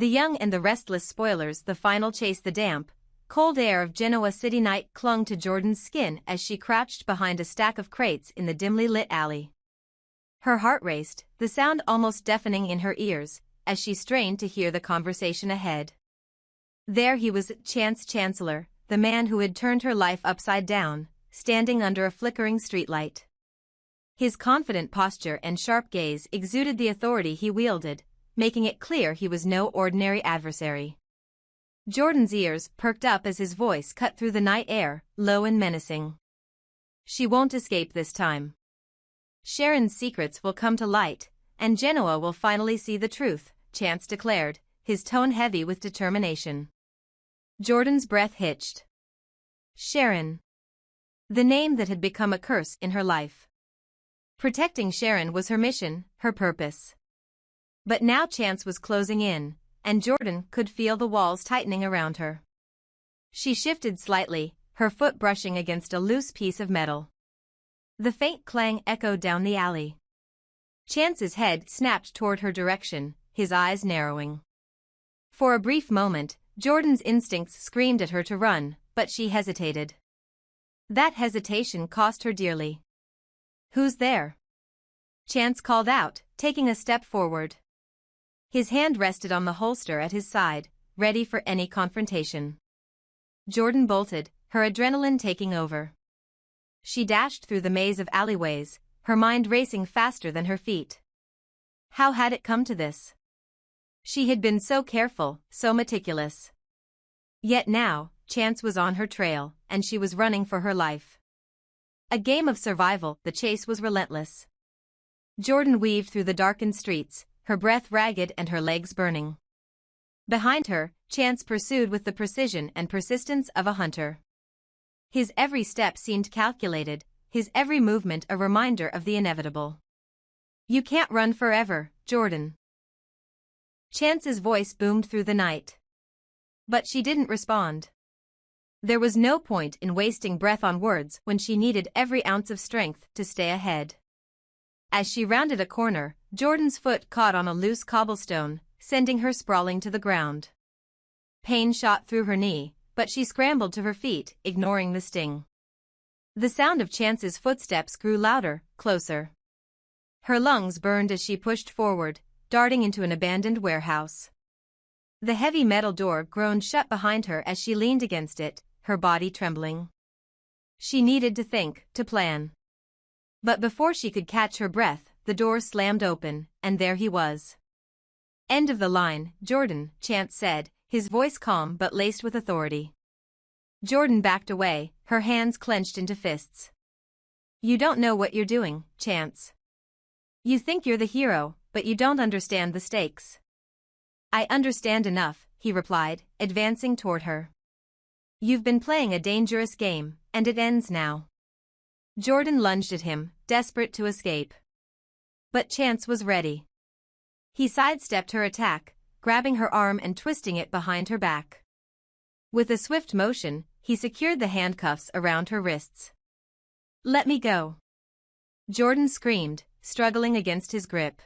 The young and the restless spoilers, the final chase. The damp, cold air of Genoa City night clung to Jordan's skin as she crouched behind a stack of crates in the dimly lit alley. Her heart raced, the sound almost deafening in her ears, as she strained to hear the conversation ahead. There he was, Chance Chancellor, the man who had turned her life upside down, standing under a flickering streetlight. His confident posture and sharp gaze exuded the authority he wielded, making it clear he was no ordinary adversary. Jordan's ears perked up as his voice cut through the night air, low and menacing. She won't escape this time. Sharon's secrets will come to light, and Genoa will finally see the truth, Chance declared, his tone heavy with determination. Jordan's breath hitched. Sharon. The name that had become a curse in her life. Protecting Sharon was her mission, her purpose. But now Chance was closing in, and Jordan could feel the walls tightening around her. She shifted slightly, her foot brushing against a loose piece of metal. The faint clang echoed down the alley. Chance's head snapped toward her direction, his eyes narrowing. For a brief moment, Jordan's instincts screamed at her to run, but she hesitated. That hesitation cost her dearly. Who's there? Chance called out, taking a step forward. His hand rested on the holster at his side, ready for any confrontation. Jordan bolted, her adrenaline taking over. She dashed through the maze of alleyways, her mind racing faster than her feet. How had it come to this? She had been so careful, so meticulous. Yet now, Chance was on her trail, and she was running for her life. A game of survival, the chase was relentless. Jordan weaved through the darkened streets, her breath ragged and her legs burning. Behind her, Chance pursued with the precision and persistence of a hunter. His every step seemed calculated, his every movement a reminder of the inevitable. You can't run forever, Jordan. Chance's voice boomed through the night. But she didn't respond. There was no point in wasting breath on words when she needed every ounce of strength to stay ahead. As she rounded a corner, Jordan's foot caught on a loose cobblestone, sending her sprawling to the ground. Pain shot through her knee, but she scrambled to her feet, ignoring the sting. The sound of Chance's footsteps grew louder, closer. Her lungs burned as she pushed forward, darting into an abandoned warehouse. The heavy metal door groaned shut behind her as she leaned against it, her body trembling. She needed to think, to plan. But before she could catch her breath, the door slammed open, and there he was. End of the line, Jordan, Chance said, his voice calm but laced with authority. Jordan backed away, her hands clenched into fists. You don't know what you're doing, Chance. You think you're the hero, but you don't understand the stakes. I understand enough, he replied, advancing toward her. You've been playing a dangerous game, and it ends now. Jordan lunged at him, desperate to escape. But Chance was ready. He sidestepped her attack, grabbing her arm and twisting it behind her back. With a swift motion, he secured the handcuffs around her wrists. Let me go. Jordan screamed, struggling against his grip.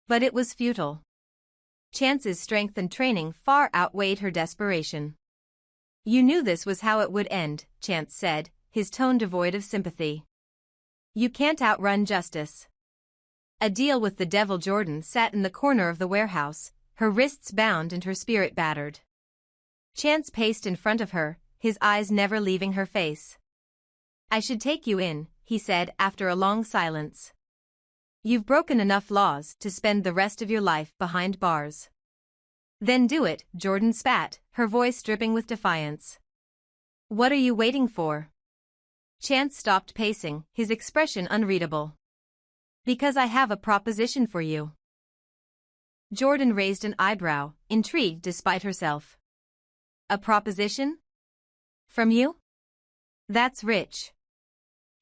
But it was futile. Chance's strength and training far outweighed her desperation. You knew this was how it would end, Chance said, his tone devoid of sympathy. You can't outrun justice. A deal with the devil. Jordan sat in the corner of the warehouse, her wrists bound and her spirit battered. Chance paced in front of her, his eyes never leaving her face. I should take you in, he said after a long silence. You've broken enough laws to spend the rest of your life behind bars. Then do it, Jordan spat, her voice dripping with defiance. What are you waiting for? Chance stopped pacing, his expression unreadable. Because I have a proposition for you. Jordan raised an eyebrow, intrigued despite herself. A proposition? From you? That's rich.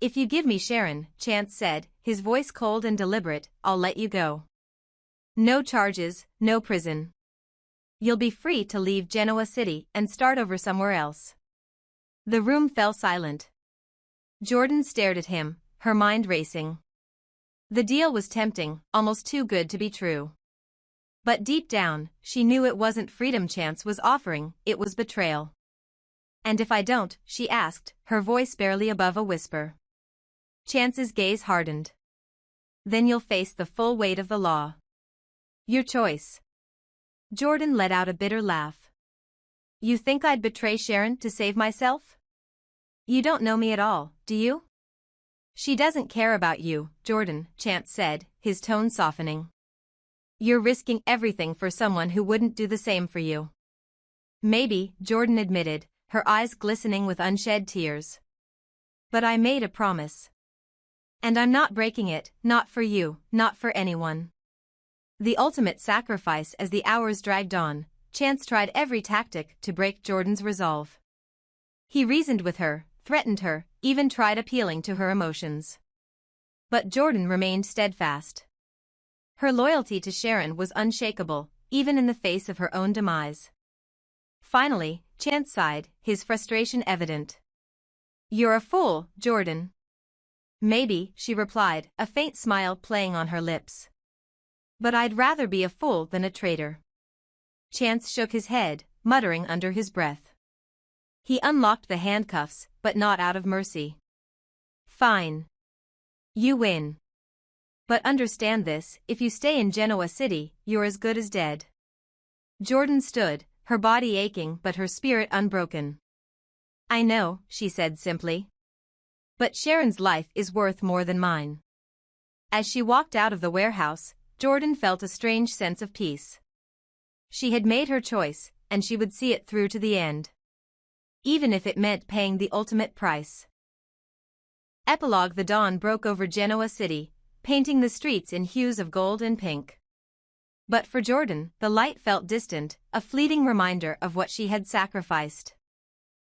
If you give me Sharon, Chance said, his voice cold and deliberate, I'll let you go. No charges, no prison. You'll be free to leave Genoa City and start over somewhere else. The room fell silent. Jordan stared at him, her mind racing. The deal was tempting, almost too good to be true. But deep down, she knew it wasn't freedom Chance was offering, it was betrayal. "And if I don't?" she asked, her voice barely above a whisper. Chance's gaze hardened. "Then you'll face the full weight of the law." "Your choice." Jordan let out a bitter laugh. "You think I'd betray Sharon to save myself? You don't know me at all, do you?" "She doesn't care about you, Jordan," Chance said, his tone softening. "You're risking everything for someone who wouldn't do the same for you." "Maybe," Jordan admitted, her eyes glistening with unshed tears. "But I made a promise. And I'm not breaking it, not for you, not for anyone." The ultimate sacrifice. As the hours dragged on, Chance tried every tactic to break Jordan's resolve. He reasoned with her, threatened her, even tried appealing to her emotions. But Jordan remained steadfast. Her loyalty to Sharon was unshakable, even in the face of her own demise. Finally, Chance sighed, his frustration evident. "You're a fool, Jordan." "Maybe," she replied, a faint smile playing on her lips. "But I'd rather be a fool than a traitor." Chance shook his head, muttering under his breath. He unlocked the handcuffs, but not out of mercy. "Fine. You win. But understand this, if you stay in Genoa City, you're as good as dead." Jordan stood, her body aching but her spirit unbroken. "I know," she said simply. "But Sharon's life is worth more than mine." As she walked out of the warehouse, Jordan felt a strange sense of peace. She had made her choice, and she would see it through to the end. Even if it meant paying the ultimate price. Epilogue. The dawn broke over Genoa City, painting the streets in hues of gold and pink. But for Jordan, the light felt distant, a fleeting reminder of what she had sacrificed.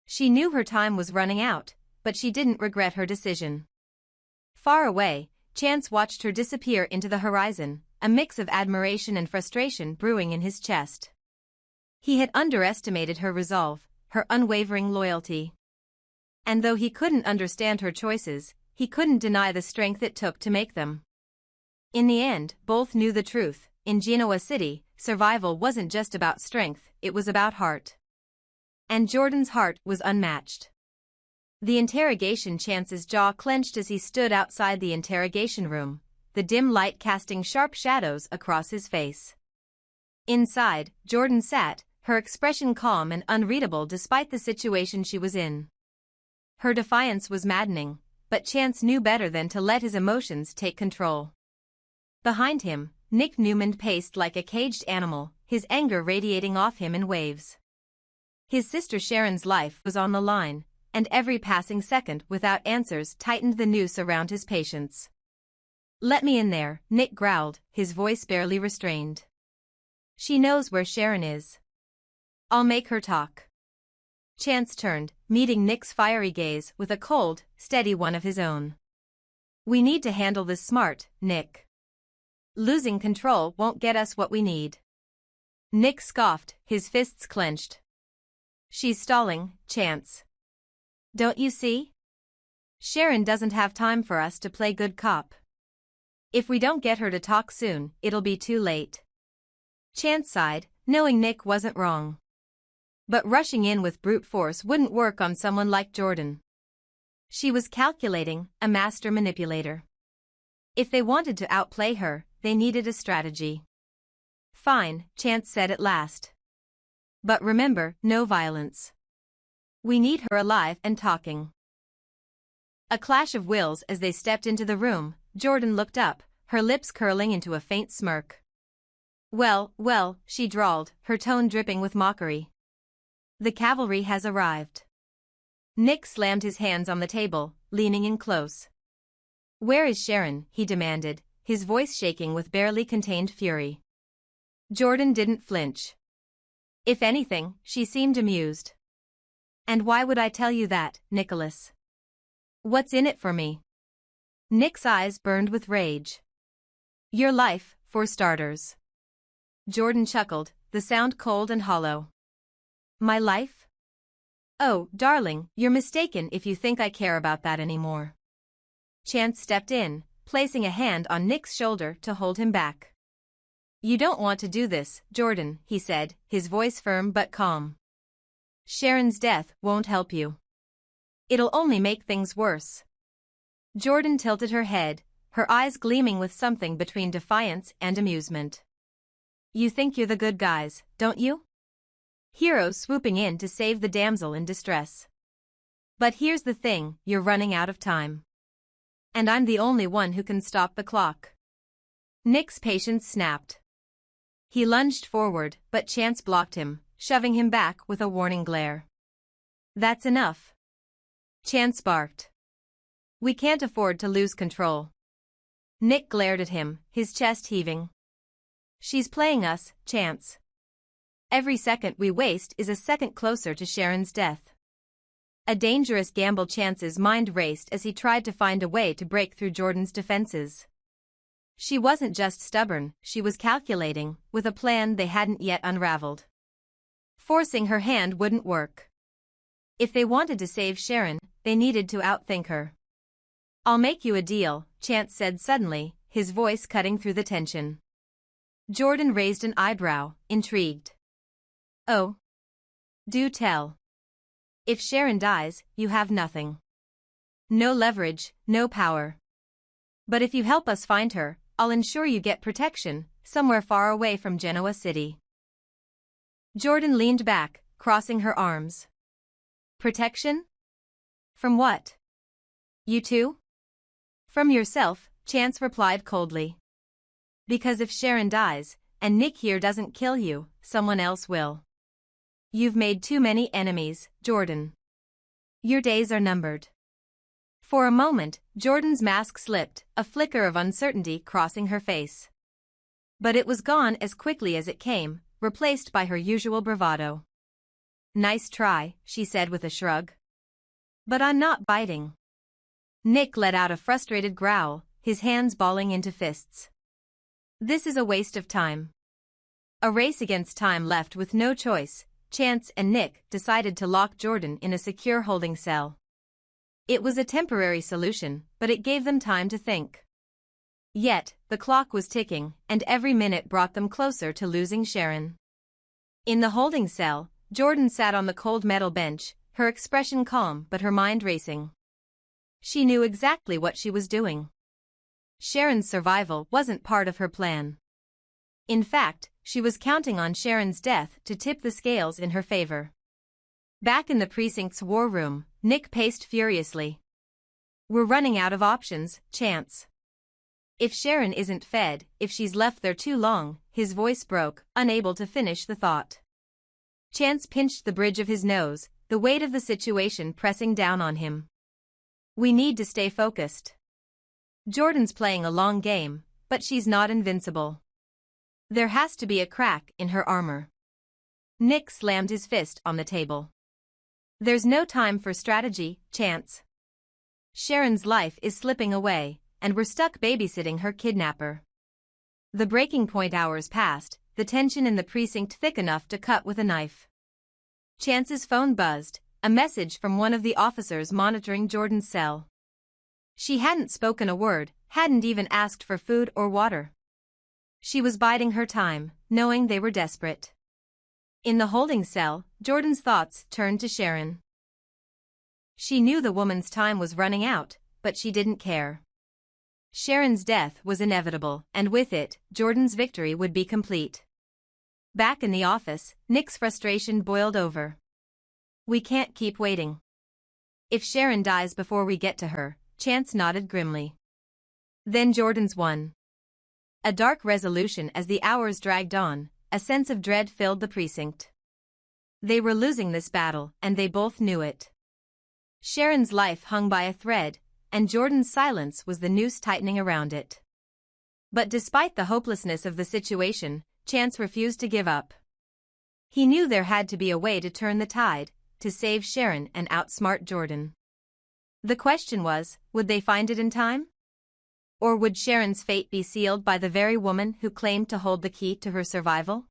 She knew her time was running out, but she didn't regret her decision. Far away, Chance watched her disappear into the horizon, a mix of admiration and frustration brewing in his chest. He had underestimated her resolve, her unwavering loyalty. And though he couldn't understand her choices, he couldn't deny the strength it took to make them. In the end, both knew the truth. In Genoa City, survival wasn't just about strength, it was about heart. And Jordan's heart was unmatched. The interrogation. Chance's jaw clenched as he stood outside the interrogation room, the dim light casting sharp shadows across his face. Inside, Jordan sat, her expression calm and unreadable despite the situation she was in. Her defiance was maddening, but Chance knew better than to let his emotions take control. Behind him, Nick Newman paced like a caged animal, his anger radiating off him in waves. His sister Sharon's life was on the line, and every passing second without answers tightened the noose around his patience. "Let me in there," Nick growled, his voice barely restrained. "She knows where Sharon is. I'll make her talk." Chance turned, meeting Nick's fiery gaze with a cold, steady one of his own. "We need to handle this smart, Nick. Losing control won't get us what we need." Nick scoffed, his fists clenched. "She's stalling, Chance. Don't you see? Sharon doesn't have time for us to play good cop. If we don't get her to talk soon, it'll be too late." Chance sighed, knowing Nick wasn't wrong. But rushing in with brute force wouldn't work on someone like Jordan. She was calculating, a master manipulator. If they wanted to outplay her, they needed a strategy. "Fine," Chance said at last. "But remember, no violence. We need her alive and talking." A clash of wills as they stepped into the room. Jordan looked up, her lips curling into a faint smirk. Well, well," she drawled, her tone dripping with mockery. "The cavalry has arrived." Nick slammed his hands on the table, leaning in close. "Where is Sharon?" he demanded, his voice shaking with barely contained fury. Jordan didn't flinch. If anything, she seemed amused. "And why would I tell you that, Nicholas? What's in it for me?" Nick's eyes burned with rage. "Your life, for starters." Jordan chuckled, the sound cold and hollow. "My life? Oh, darling, you're mistaken if you think I care about that anymore." Chance stepped in, placing a hand on Nick's shoulder to hold him back. You don't want to do this, Jordan, he said, his voice firm but calm. Sharon's death won't help you. It'll only make things worse. Jordan tilted her head, her eyes gleaming with something between defiance and amusement. You think you're the good guys, don't you? Heroes swooping in to save the damsel in distress. But here's the thing, you're running out of time. And I'm the only one who can stop the clock. Nick's patience snapped. He lunged forward, but Chance blocked him, shoving him back with a warning glare. That's enough. Chance barked. We can't afford to lose control. Nick glared at him, his chest heaving. She's playing us, Chance. Every second we waste is a second closer to Sharon's death. A dangerous gamble. Chance's mind raced as he tried to find a way to break through Jordan's defenses. She wasn't just stubborn, she was calculating, with a plan they hadn't yet unraveled. Forcing her hand wouldn't work. If they wanted to save Sharon, they needed to outthink her. I'll make you a deal, Chance said suddenly, his voice cutting through the tension. Jordan raised an eyebrow, intrigued. Oh. Do tell. If Sharon dies, you have nothing. No leverage, no power. But if you help us find her, I'll ensure you get protection, somewhere far away from Genoa City. Jordan leaned back, crossing her arms. Protection? From what? You too? From yourself, Chance replied coldly. Because if Sharon dies, and Nick here doesn't kill you, someone else will. You've made too many enemies, Jordan. Your days are numbered. For a moment, Jordan's mask slipped, a flicker of uncertainty crossing her face. But it was gone as quickly as it came, replaced by her usual bravado. Nice try, she said with a shrug. But I'm not biting. Nick let out a frustrated growl, his hands balling into fists. This is a waste of time. A race against time. Left with no choice, Chance and Nick decided to lock Jordan in a secure holding cell. It was a temporary solution, but it gave them time to think. Yet, the clock was ticking, and every minute brought them closer to losing Sharon. In the holding cell, Jordan sat on the cold metal bench, her expression calm but her mind racing. She knew exactly what she was doing. Sharon's survival wasn't part of her plan. In fact, she was counting on Sharon's death to tip the scales in her favor. Back in the precinct's war room, Nick paced furiously. We're running out of options, Chance. If Sharon isn't fed, if she's left there too long, his voice broke, unable to finish the thought. Chance pinched the bridge of his nose, the weight of the situation pressing down on him. We need to stay focused. Jordan's playing a long game, but she's not invincible. There has to be a crack in her armor. Nick slammed his fist on the table. There's no time for strategy, Chance. Sharon's life is slipping away, and we're stuck babysitting her kidnapper. The breaking point. Hours passed, the tension in the precinct thick enough to cut with a knife. Chance's phone buzzed, a message from one of the officers monitoring Jordan's cell. She hadn't spoken a word, hadn't even asked for food or water. She was biding her time, knowing they were desperate. In the holding cell, Jordan's thoughts turned to Sharon. She knew the woman's time was running out, but she didn't care. Sharon's death was inevitable, and with it, Jordan's victory would be complete. Back in the office, Nick's frustration boiled over. We can't keep waiting. If Sharon dies before we get to her, Chance nodded grimly. Then Jordan's won. A dark resolution. As the hours dragged on, a sense of dread filled the precinct. They were losing this battle, and they both knew it. Sharon's life hung by a thread, and Jordan's silence was the noose tightening around it. But despite the hopelessness of the situation, Chance refused to give up. He knew there had to be a way to turn the tide, to save Sharon and outsmart Jordan. The question was, would they find it in time? Or would Sharon's fate be sealed by the very woman who claimed to hold the key to her survival?